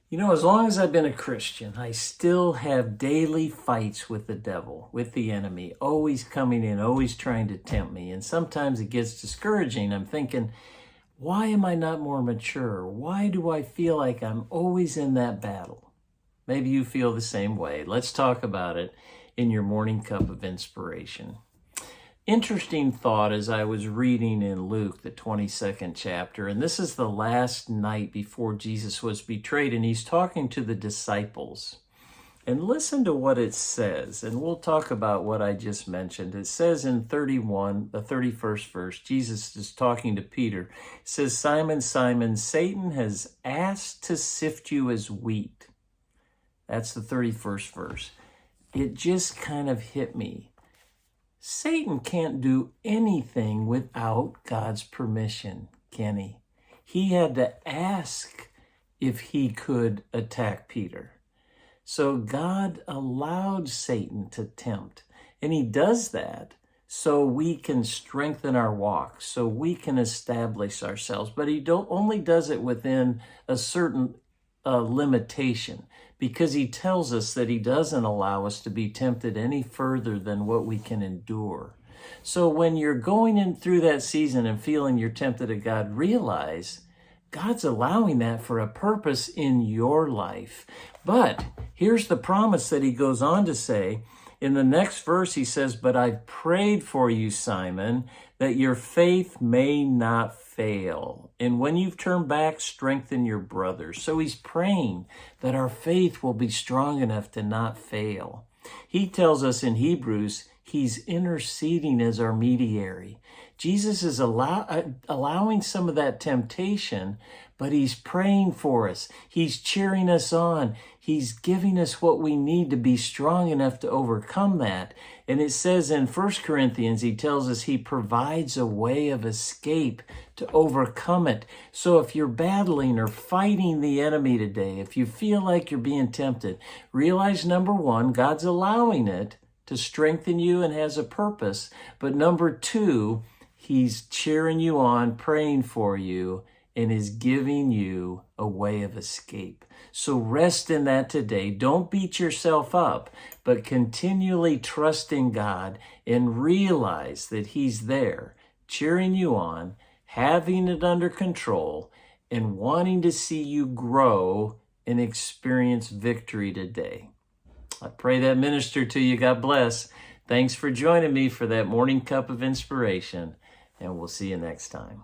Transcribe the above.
You know, as long as I've been a Christian, I still have daily fights with the devil, with the enemy, always coming in, always trying to tempt me. And sometimes it gets discouraging. I'm thinking, why am I not more mature? Why do I feel like I'm always in that battle? Maybe you feel the same way. Let's talk about it in your morning cup of inspiration. Interesting thought as I was reading in Luke, the 22nd chapter, and this is the last night before Jesus was betrayed, and he's talking to the disciples. And listen to what it says, and we'll talk about what I just mentioned. It says in 31, the 31st verse, Jesus is talking to Peter. It says, Simon, Simon, Satan has asked to sift you as wheat. That's the 31st verse. It just kind of hit me. Satan can't do anything without God's permission, can he? He had to ask if he could attack Peter. So God allowed Satan to tempt, and he does that so we can strengthen our walk, so we can establish ourselves. But he only does it within a certain limitation, because he tells us that he doesn't allow us to be tempted any further than what we can endure. So when you're going in through that season and feeling you're tempted at God, realize God's allowing that for a purpose in your life. But here's the promise that he goes on to say. In the next verse, he says, but I've prayed for you, Simon, that your faith may not fail. And when you've turned back, strengthen your brothers. So he's praying that our faith will be strong enough to not fail. He tells us in Hebrews, he's interceding as our mediator. Jesus is allowing some of that temptation, but he's praying for us. He's cheering us on. He's giving us what we need to be strong enough to overcome that. And it says in 1 Corinthians, he tells us he provides a way of escape to overcome it. So if you're battling or fighting the enemy today, if you feel like you're being tempted, realize, number one, God's allowing it to strengthen you and has a purpose. But number two, he's cheering you on, praying for you, and is giving you a way of escape. So rest in that today. Don't beat yourself up, but continually trust in God and realize that he's there, cheering you on, having it under control, and wanting to see you grow and experience victory today. I pray that ministered to you. God bless. Thanks for joining me for that morning cup of inspiration, and we'll see you next time.